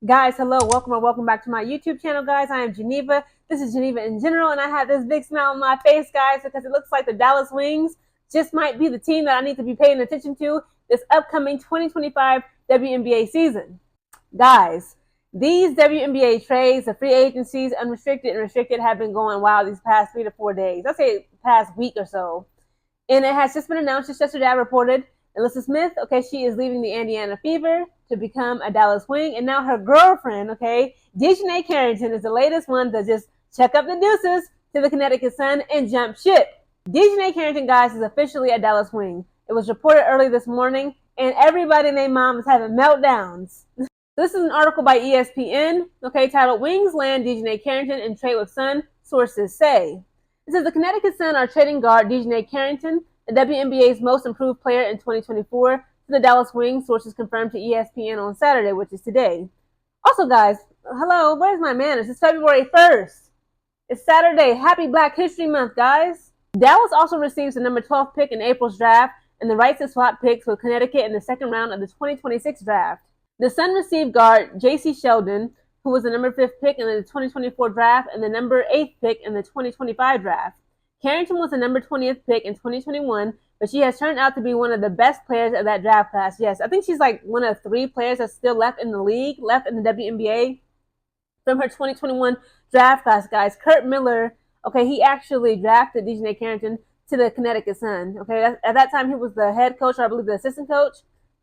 Guys, hello, welcome or welcome back to my YouTube channel, guys. I am Geneva. This is Geneva in general, and I have this big smile on my face, guys, because it looks like the Dallas Wings just might be the team that I need to be paying attention to this upcoming 2025 WNBA season. Guys, these WNBA trades, the free agencies, unrestricted and restricted, have been going wild these past 3 to 4 days. I'd say past week or so. And it has just been announced just yesterday, I reported, Nalyssa Smith, okay, she is leaving the Indiana Fever to become a Dallas Wing. And now her girlfriend, okay, Dijonai Carrington, is the latest one to just check up the deuces to the Connecticut Sun and jump ship. Dijonai Carrington, guys, is officially a Dallas Wing. It was reported early this morning, and everybody and their mom is having meltdowns. This is an article by ESPN, okay, titled Wings Land Dijonai Carrington and Trade with Sun, Sources Say. It says the Connecticut Sun are trading guard Dijonai Carrington, the WNBA's most improved player in 2024, to the Dallas Wings, sources confirmed to ESPN on Saturday, which is today. Also, guys, hello, where's my manners? It's February 1st. It's Saturday. Happy Black History Month, guys. Dallas also receives the number 12 pick in April's draft and the right to swap picks with Connecticut in the second round of the 2026 draft. The Sun received guard J.C. Sheldon, who was the number 5th pick in the 2024 draft and the number 8th pick in the 2025 draft. Carrington was the number 20th pick in 2021, but she has turned out to be one of the best players of that draft class. Yes, I think she's like one of 3 players that's still left in the league, left in the WNBA from her 2021 draft class, guys. Curt Miller, okay, he actually drafted Dijonai Carrington to the Connecticut Sun. Okay, at that time he was the head coach, or I believe the assistant coach.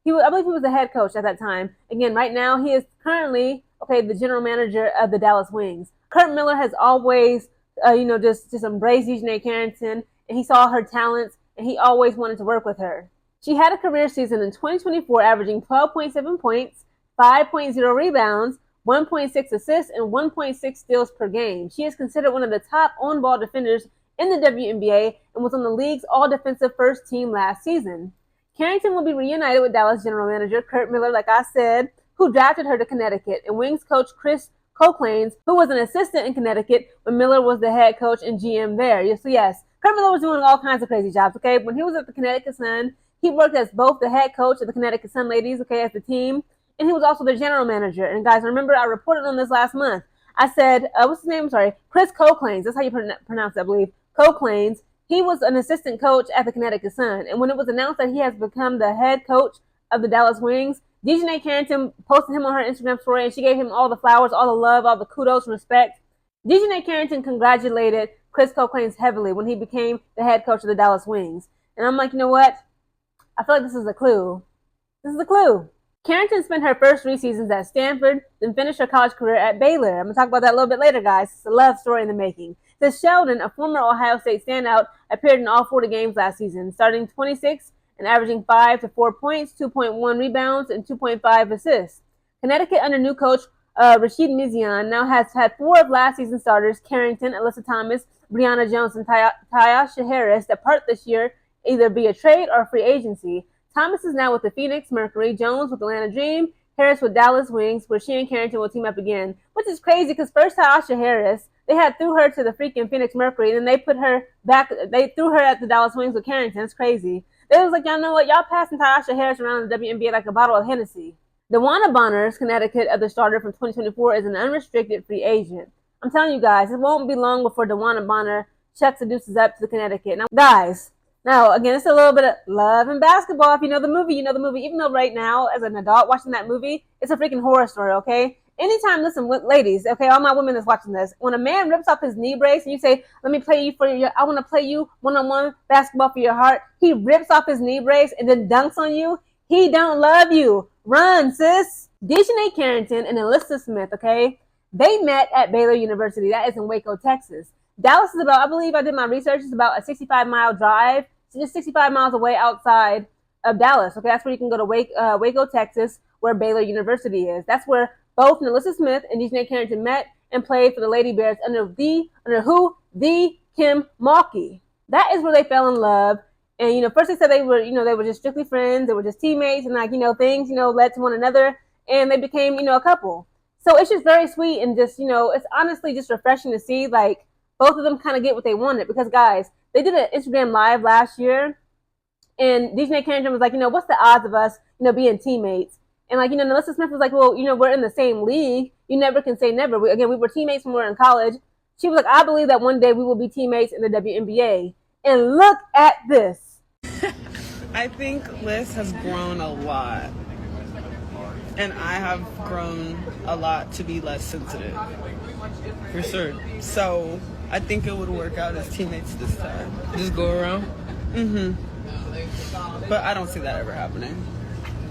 I believe he was the head coach at that time. Again, right now he is currently, okay, the general manager of the Dallas Wings. Curt Miller has always, just embraced Dijonai Carrington, and he saw her talents, and he always wanted to work with her. She had a career season in 2024 averaging 12.7 points, 5.0 rebounds, 1.6 assists, and 1.6 steals per game. She is considered one of the top on-ball defenders in the WNBA and was on the league's all-defensive first team last season. Carrington will be reunited with Dallas general manager Curt Miller, like I said, who drafted her to Connecticut, and Wings coach Chris Colclains, who was an assistant in Connecticut when Miller was the head coach and GM there. So yes, Curt Miller was doing all kinds of crazy jobs, okay? When he was at the Connecticut Sun, he worked as both the head coach of the Connecticut Sun ladies, okay, as the team, and he was also their general manager. And guys, remember I reported on this last month. I said, what's his name? Sorry, Chris Colclains. That's how you pronounce it, I believe. Colclains. He was an assistant coach at the Connecticut Sun. And when it was announced that he has become the head coach of the Dallas Wings, Dijonai Carrington posted him on her Instagram story, and she gave him all the flowers, all the love, all the kudos, respect. Dijonai Carrington congratulated Chris Colclains heavily when he became the head coach of the Dallas Wings. And I'm like, you know what? I feel like this is a clue. This is a clue. Carrington spent her first 3 seasons at Stanford, then finished her college career at Baylor. I'm going to talk about that a little bit later, guys. It's a love story in the making. This Sheldon, a former Ohio State standout, appeared in all 40 games last season, starting 26 and averaging 5 to 4 points, 2.1 rebounds, and 2.5 assists. Connecticut, under new coach Rashid Mizian, now has had 4 of last season's starters, Carrington, Alyssa Thomas, Brianna Jones, and Tyasha Harris, depart this year either via trade or free agency. Thomas is now with the Phoenix Mercury, Jones with Atlanta Dream, Harris with Dallas Wings, where she and Carrington will team up again, which is crazy because first Tyasha Harris, they had threw her to the freaking Phoenix Mercury, and then they put her back, they threw her at the Dallas Wings with Carrington. It's crazy. They was like, y'all know what? Y'all passing Tyasha Harris around the WNBA like a bottle of Hennessy. DeWanna Bonner's Connecticut of the starter from 2024 is an unrestricted free agent. I'm telling you guys, it won't be long before DeWanna Bonner checks the deuces up to the Connecticut. Now, guys, now, again, it's a little bit of love and basketball. If you know the movie, you know the movie. Even though right now, as an adult watching that movie, it's a freaking horror story, okay? Anytime, listen, ladies, okay, all my women that's watching this, when a man rips off his knee brace and you say, let me play you I want to play you one-on-one basketball for your heart, he rips off his knee brace and then dunks on you, he don't love you. Run, sis. Dijonai Carrington and Nalyssa Smith, okay, they met at Baylor University. That is in Waco, Texas. Dallas is about, I believe I did my research, it's about a 65-mile drive, just 65 miles away outside of Dallas. Okay, that's where you can go to Waco, Texas, where Baylor University is. That's where both Nalyssa Smith and Dijonai Carrington met and played for the Lady Bears under Kim Mulkey. That is where they fell in love. And, first they said they were just strictly friends. They were just teammates, and things, led to one another, and they became, a couple. So it's just very sweet, and just, it's honestly just refreshing to see, like, both of them kind of get what they wanted. Because, guys, they did an Instagram Live last year, and Dijonai Carrington was like, what's the odds of us, being teammates? And like, Nalyssa Smith was like, well, we're in the same league. You never can say never. We were teammates when we were in college. She was like, I believe that one day we will be teammates in the WNBA. And look at this. I think Liz has grown a lot. And I have grown a lot to be less sensitive. For sure. So I think it would work out as teammates this time. Just go around? Mm-hmm. But I don't see that ever happening.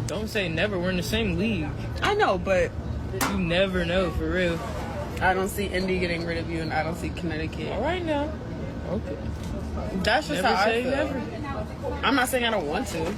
Don't say never. We're in the same league. I know, but you never know, for real. I don't see Indy getting rid of you, and I don't see Connecticut. All right now. Okay. That's just never how say I feel. Never. I'm not saying I don't want to.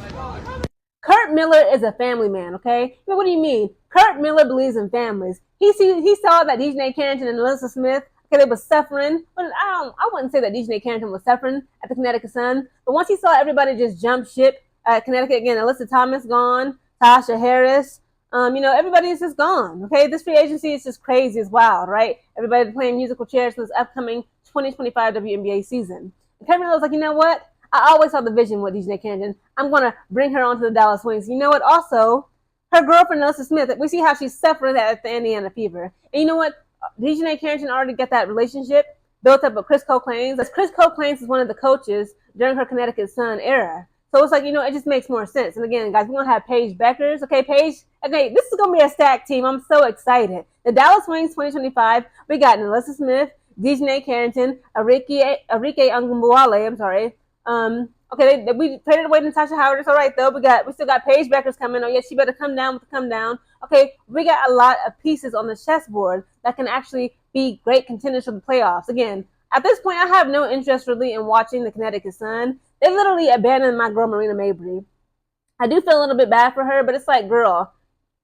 Kurt Miller is a family man, okay? But what do you mean? Kurt Miller believes in families. He saw that Dijonai Carrington and Nalyssa Smith, okay, they were suffering. But I wouldn't say that Dijonai Carrington was suffering at the Connecticut Sun. But once he saw everybody just jump ship at Connecticut again, Alyssa Thomas gone, Tasha Harris, everybody is just gone, okay? This free agency is just crazy. It's wild, right? Everybody playing musical chairs for this upcoming 2025 WNBA season. And Kurt Miller was like, you know what? I always saw the vision with Dijonai Carrington. I'm going to bring her onto the Dallas Wings. You know what? Also, her girlfriend, Nalyssa Smith, we see how she's suffering at the Indiana Fever. And you know what? Dijonai Carrington already got that relationship built up with Chris Cole-Clains. As Chris Cole-Clains is one of the coaches during her Connecticut Sun era. So it's like, it just makes more sense. And again, guys, we're going to have Paige Bueckers. Okay, Paige. Okay, this is going to be a stacked team. I'm so excited. The Dallas Wings 2025, we got Nalyssa Smith, Dijonai Carrington, Arike Angumbuale, I'm sorry. Okay, we traded away Natasha Howard. It's all right though. We still got Paige Bueckers coming. Oh yeah, she better come down. Okay, we got a lot of pieces on the chessboard that can actually be great contenders for the playoffs. Again, at this point, I have no interest really in watching the Connecticut Sun. They literally abandoned my girl Marina Mabrey. I do feel a little bit bad for her, but it's like, girl,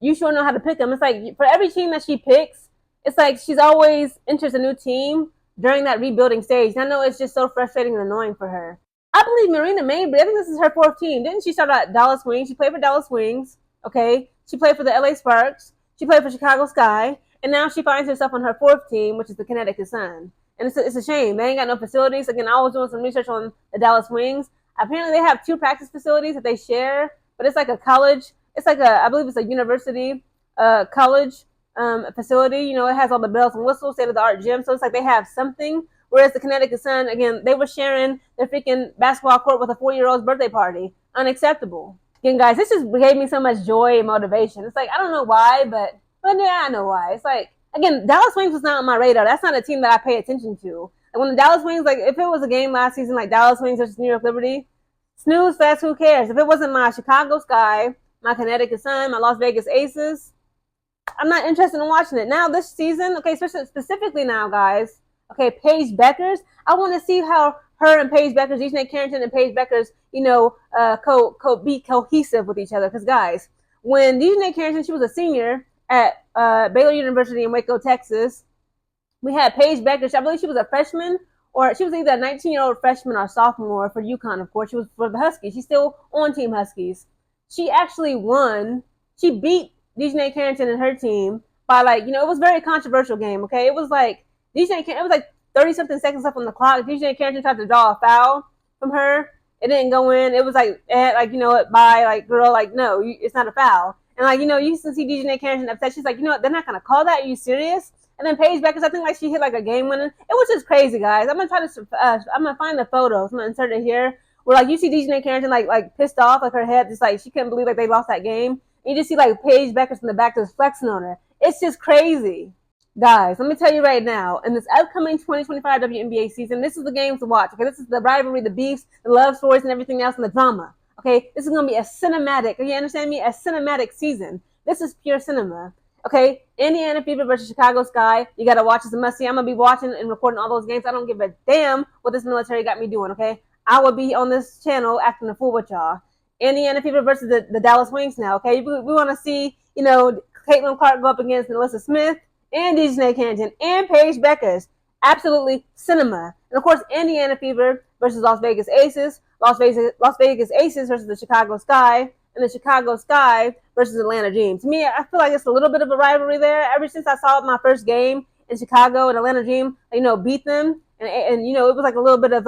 you sure know how to pick them. It's like for every team that she picks, it's like she's always enters a new team during that rebuilding stage. And I know it's just so frustrating and annoying for her. I believe Marina Mabrey, I think this is her fourth team. Didn't she start at Dallas Wings? She played for Dallas Wings, okay? She played for the LA Sparks. She played for Chicago Sky. And now she finds herself on her fourth team, which is the Connecticut Sun. And it's a shame. They ain't got no facilities. Again, I was doing some research on the Dallas Wings. Apparently, they have 2 practice facilities that they share, but it's like a college. It's like I believe it's a university college facility. It has all the bells and whistles, state-of-the-art gym. So it's like they have something. Whereas the Connecticut Sun, again, they were sharing their freaking basketball court with a 4-year-old's birthday party. Unacceptable. Again, guys, this just gave me so much joy and motivation. It's like, I don't know why, but yeah, I know why. It's like, again, Dallas Wings was not on my radar. That's not a team that I pay attention to. Like when the Dallas Wings, like if it was a game last season, like Dallas Wings versus New York Liberty, snooze fest, who cares? If it wasn't my Chicago Sky, my Connecticut Sun, my Las Vegas Aces, I'm not interested in watching it. Now this season, okay, specifically now, guys, okay, Paige Bueckers. I want to see how her and Paige Bueckers, Dijonai Carrington and Paige Bueckers, be cohesive with each other. Because guys, when Dijonai Carrington, she was a senior at Baylor University in Waco, Texas. We had Paige Bueckers. I believe she was a freshman, or she was either a 19-year-old freshman or sophomore for UConn. Of course, she was for the Huskies. She's still on Team Huskies. She actually won. She beat Dijonai Carrington and her team by it was a very controversial game. Okay, it was like. It was like 30-something seconds left on the clock. Dijonai Carrington tried to draw a foul from her. It didn't go in. It was girl, no, it's not a foul. And you used to see Dijonai Carrington upset. She's like, they're not gonna call that. Are you serious? And then Paige Bueckers, I think she hit a game winner. It was just crazy, guys. I'm gonna find the photos. I'm gonna insert it here. Where you see Dijonai Carrington like pissed off, her head just she couldn't believe they lost that game. And you just see Paige Bueckers in the back just flexing on her. It's just crazy. Guys, let me tell you right now, in this upcoming 2025 WNBA season, this is the games to watch. Okay, this is the rivalry, the beefs, the love stories, and everything else, and the drama. Okay, this is going to be a cinematic, you understand me? A cinematic season. This is pure cinema. Okay, Indiana Fever versus Chicago Sky. You got to watch this. A must see. I'm going to be watching and recording all those games. I don't give a damn what this military got me doing, okay? I will be on this channel acting a fool with y'all. Indiana Fever versus the Dallas Wings now, okay? We want to see, Caitlin Clark go up against Nalyssa Smith and Dijonai Carrington and Paige Bueckers. Absolutely cinema. And of course, Indiana Fever versus Las Vegas Aces. Las Vegas Aces versus the Chicago Sky. And the Chicago Sky versus Atlanta Dream. To me, I feel like it's a little bit of a rivalry there. Ever since I saw my first game in Chicago and Atlanta Dream, beat them. And it was a little bit of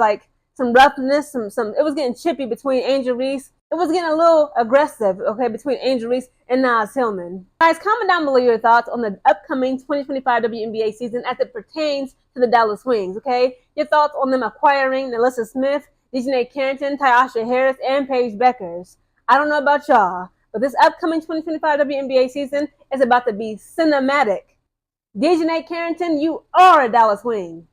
some roughness, some. It was getting chippy between Angel Reese. It was getting a little aggressive, okay, between Angel Reese and Nas Hillman. Guys, comment down below your thoughts on the upcoming 2025 WNBA season as it pertains to the Dallas Wings, okay? Your thoughts on them acquiring Nalyssa Smith, Dijonai Carrington, Tyasha Harris, and Paige Bueckers. I don't know about y'all, but this upcoming 2025 WNBA season is about to be cinematic. Dijonai Carrington, you are a Dallas Wing.